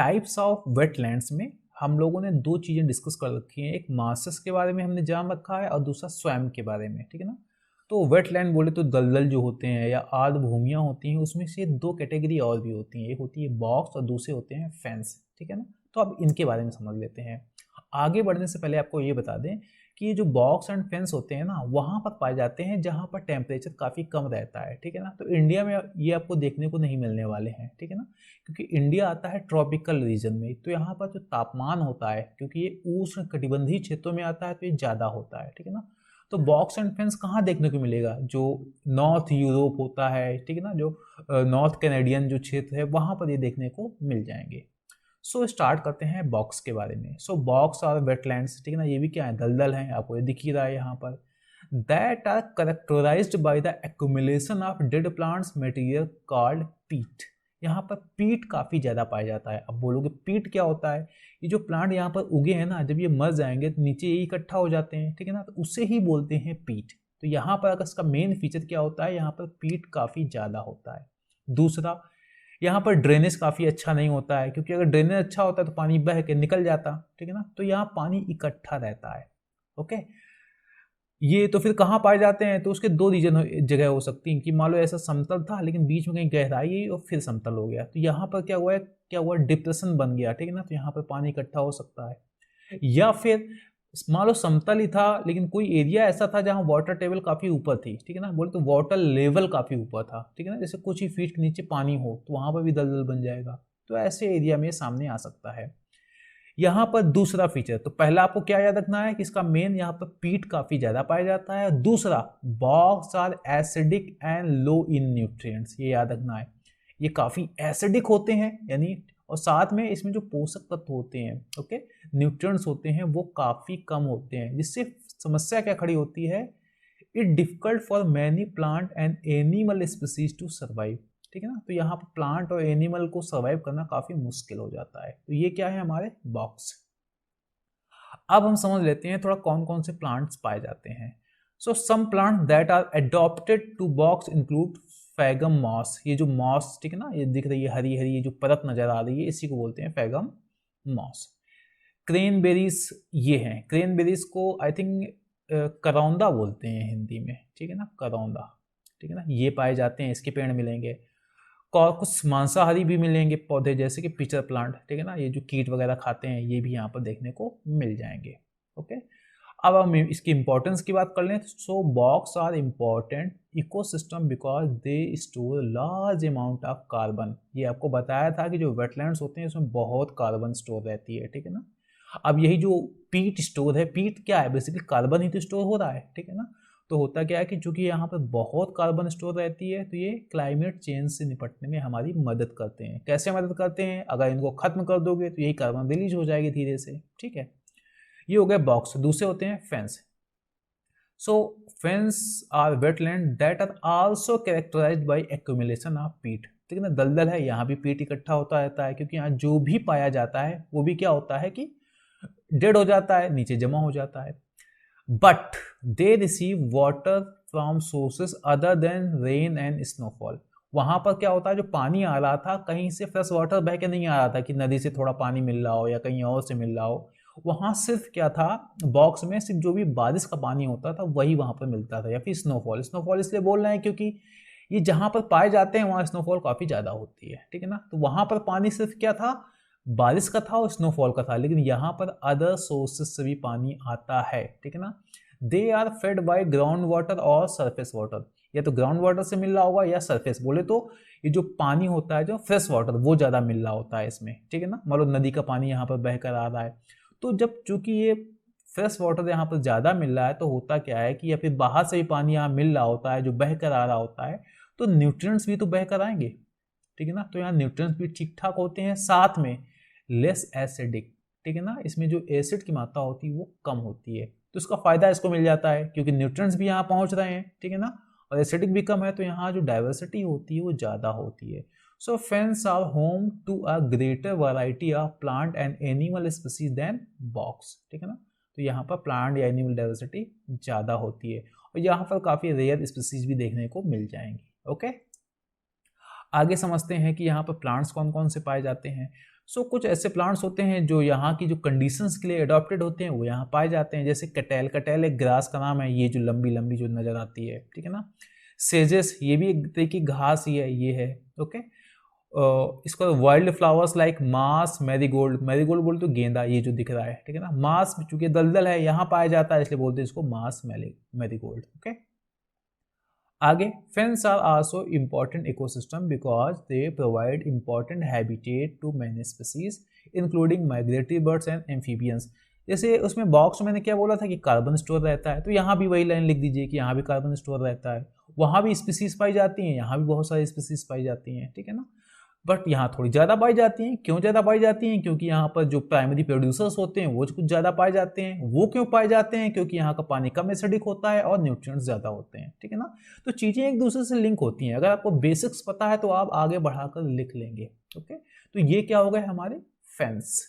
Types of wetlands में हम लोगों ने दो चीज़ें डिस्कस कर रखी हैं, एक मार्सेस के बारे में हमने जान रखा है और दूसरा स्वयं के बारे में, ठीक है ना। तो वेटलैंड बोले तो दलदल जो होते हैं या आर्द्र भूमियाँ होती हैं, उसमें से दो कैटेगरी और भी होती हैं, एक होती है बॉक्स और दूसरे होते हैं फेंस, ठीक है ना। तो अब इनके बारे में समझ लेते हैं। आगे बढ़ने से पहले आपको ये बता दें कि ये जो बॉक्स एंड फेंस होते हैं ना, वहाँ पर पाए जाते हैं जहाँ पर टेम्परेचर काफ़ी कम रहता है, ठीक है ना। तो इंडिया में ये आपको देखने को नहीं मिलने वाले हैं, ठीक है ना, क्योंकि इंडिया आता है ट्रॉपिकल रीजन में। तो यहाँ पर जो तापमान होता है, क्योंकि ये उष्ण कटिबंधीय क्षेत्रों में आता है, तो ये ज़्यादा होता है, ठीक है ना। तो बॉक्स एंड फेंस कहाँ देखने को मिलेगा? जो नॉर्थ यूरोप होता है, ठीक है ना, जो नॉर्थ कैनेडियन जो क्षेत्र है, वहाँ पर ये देखने को मिल जाएंगे। सो स्टार्ट करते हैं बॉक्स के बारे में। सो बॉक्स और वेटलैंड्स, ठीक है ना, ये भी क्या है? दलदल हैं, आपको ये दिख ही रहा है यहाँ पर। That are characterized by the accumulation of dead plants material called peat. यहाँ पर पीट काफ़ी ज़्यादा पाया जाता है। अब बोलोगे पीट क्या होता है? ये जो प्लांट यहाँ पर उगे हैं ना, जब ये मर जाएंगे तो नीचे ये इकट्ठा हो जाते हैं, ठीक है ना, तो उसे ही बोलते हैं पीट। तो यहाँ पर अगर इसका मेन फीचर क्या होता है, यहाँ पर पीट काफ़ी ज़्यादा होता है। दूसरा, यहाँ पर ड्रेनेज काफ़ी अच्छा नहीं होता है, क्योंकि अगर ड्रेनेज अच्छा होता है तो पानी बह के निकल जाता, ठीक है ना। तो यहाँ पानी इकट्ठा रहता है। ओके, ये तो फिर कहाँ पाए जाते हैं? तो उसके दो रीजन जगह हो सकती हैं कि मान लो ऐसा समतल था लेकिन बीच में कहीं गहराई है और फिर समतल हो गया, तो यहाँ पर क्या हुआ, डिप्रेशन बन गया, ठीक है ना। तो यहाँ पर पानी इकट्ठा हो सकता है। या फिर मान लो समतल ही था लेकिन कोई एरिया ऐसा था जहाँ वाटर टेबल काफ़ी ऊपर थी, ठीक है ना, बोले तो वाटर लेवल काफ़ी ऊपर था, ठीक है ना, जैसे कुछ ही फीट के नीचे पानी हो तो वहाँ पर भी दलदल बन जाएगा। तो ऐसे एरिया में सामने आ सकता है। यहाँ पर दूसरा फीचर, तो पहला आपको क्या याद रखना है कि इसका मेन यहाँ पर पीट काफ़ी ज़्यादा पाया जाता है। दूसरा, bogs are acidic and low in nutrients, ये याद रखना है, ये काफ़ी एसिडिक होते हैं, यानी और साथ में इसमें जो पोषक तत्व होते हैं, ओके, न्यूट्रिएंट्स होते हैं, वो काफ़ी कम होते हैं, जिससे समस्या क्या खड़ी होती है, it difficult for many plant and animal species to survive, ठीक है ना। तो यहाँ पर प्लांट और एनिमल को सर्वाइव करना काफ़ी मुश्किल हो जाता है। तो ये क्या है हमारे बॉक्स। अब हम समझ लेते हैं थोड़ा कौन कौन से प्लांट्स पाए जाते हैं। So some plant that are adopted to bogs include sphagnum moss, ये जो मॉस, ठीक है ना, ये दिख रही है हरी हरी, ये जो परत नजर आ रही है, इसी को बोलते हैं फैगम मॉस। क्रेनबेरीज, ये हैं क्रेनबेरीज को आई थिंक करौंदा बोलते हैं हिंदी में, ठीक है ना, करौंदा, ठीक है ना, ये पाए जाते हैं, इसके पेड़ मिलेंगे। और कुछ मांसाहारी भी मिलेंगे पौधे, जैसे कि पिचर प्लांट, ठीक है ना, ये जो कीट वगैरह खाते हैं, ये भी यहाँ पर देखने को मिल जाएंगे। ओके, अब हम इसकी इंपॉर्टेंस की बात कर लें। So bogs are important ecosystem because they store large amount of carbon. ये आपको बताया था कि जो वेटलैंड्स होते हैं उसमें बहुत कार्बन स्टोर रहती है, ठीक है ना। अब यही जो पीट स्टोर है, पीट क्या है, बेसिकली कार्बन ही तो स्टोर हो रहा है, ठीक है ना। तो होता क्या है कि चूंकि यहाँ पर बहुत कार्बन स्टोर रहती है, तो ये क्लाइमेट चेंज से निपटने में हमारी मदद करते हैं। कैसे मदद करते हैं? अगर इनको खत्म कर दोगे तो यही कार्बन रिलीज हो जाएगी धीरे से, ठीक है। ये हो गए बॉक्स। दूसरे होते हैं fens. So fens are wetland that are also characterized by accumulation of peat, ठीक है ना। दलदल है, यहाँ भी पीट इकट्ठा होता रहता है, क्योंकि यहाँ जो भी पाया जाता है वो भी क्या होता है कि डेड हो जाता है, नीचे जमा हो जाता है। But they receive water from sources other than rain and snowfall. वहां पर क्या होता है, जो पानी आ रहा था कहीं से फ्रेश वाटर बह के नहीं आ रहा था कि नदी से थोड़ा पानी मिल रहा हो या कहीं और से मिल रहा हो। वहां सिर्फ क्या था, बॉक्स में सिर्फ जो भी बारिश का पानी होता था वही वहां पर मिलता था, या फिर स्नोफॉल। स्नोफॉल इसलिए बोल रहे हैं क्योंकि ये जहां पर पाए जाते हैं वहां स्नोफॉल काफी ज्यादा होती है, ठीक है ना। तो वहां पर पानी सिर्फ क्या था, बारिश का था और स्नोफॉल का था, लेकिन यहाँ पर अदर सोर्सेस से भी पानी आता है, ठीक है ना। They are fed by ground water और सरफेस वाटर, या तो ग्राउंड वाटर से मिल रहा होगा या सरफेस, बोले तो ये जो पानी होता है जो फ्रेश वाटर वो ज़्यादा मिल रहा होता है इसमें, ठीक है ना। मान लो नदी का पानी यहाँ पर बह कर आ रहा है, तो जब चूंकि ये फ्रेश वाटर यहाँ पर ज़्यादा मिल रहा है, तो होता क्या है कि या फिर बाहर से भी पानी यहाँ मिल रहा होता है जो बह कर आ रहा होता है, तो न्यूट्रिएंट्स भी तो बह कर आएंगे, ठीक है ना। तो यहाँ न्यूट्रिएंट्स भी ठीक ठाक होते हैं, साथ में लेस एसिडिक, ठीक है ना, इसमें जो एसिड की मात्रा होती है वो कम होती है, तो इसका फायदा इसको मिल जाता है क्योंकि न्यूट्रिएंट्स भी यहाँ पहुंच रहे हैं, ठीक है ना, और एसिडिक भी कम है, तो यहाँ जो डाइवर्सिटी होती है वो ज़्यादा होती है। So fens are home to a greater variety of plant and animal species than bogs, ठीक है ना। तो यहाँ पर प्लांट या एनिमल डाइवर्सिटी ज़्यादा होती है और यहाँ पर काफ़ी रेयर स्पीसीज भी देखने को मिल जाएंगी। ओके, आगे समझते हैं कि यहाँ पर प्लांट्स कौन कौन से पाए जाते हैं। कुछ ऐसे प्लांट्स होते हैं जो यहाँ की जो कंडीशंस के लिए अडॉप्टेड होते हैं वो यहाँ पाए जाते हैं, जैसे कटेल। कटेल एक ग्रास का नाम है, ये जो लंबी लंबी जो नजर आती है, ठीक है ना। सेजेस, ये भी एक तरह की घास ही है, ये है, ओके। इसका wild flowers like mass, marigold. Marigold बोलते तो गेंदा, ये जो दिख रहा है, ठीक है ना। मास चूंकि दलदल है यहाँ पाया जाता है, इसलिए बोलते हैं इसको मास मैरीगोल्ड, ओके। आगे, fens are also important ecosystem because they provide important habitat to many species including migratory birds and amphibians. जैसे उसमें बॉक्स में मैंने क्या बोला था कि कार्बन स्टोर रहता है, तो यहाँ भी वही लाइन लिख दीजिए कि यहाँ भी कार्बन स्टोर रहता है। वहाँ भी स्पीसीज पाई जाती हैं, यहाँ भी बहुत सारी स्पीसीज पाई जाती हैं, ठीक है ना। बट यहाँ थोड़ी ज़्यादा पाई जाती हैं। क्यों ज़्यादा पाई जाती हैं? क्योंकि यहाँ पर जो प्राइमरी प्रोड्यूसर्स होते हैं वो कुछ ज़्यादा पाए जाते हैं। वो क्यों पाए जाते हैं? क्योंकि यहाँ का पानी कम एसिडिक होता है और न्यूट्रिएंट्स ज़्यादा होते हैं, ठीक है ना। तो चीज़ें एक दूसरे से लिंक होती हैं। अगर आपको बेसिक्स पता है तो आप आगे बढ़ाकर लिख लेंगे, ओके। तो ये क्या हो गए हमारे फेंस।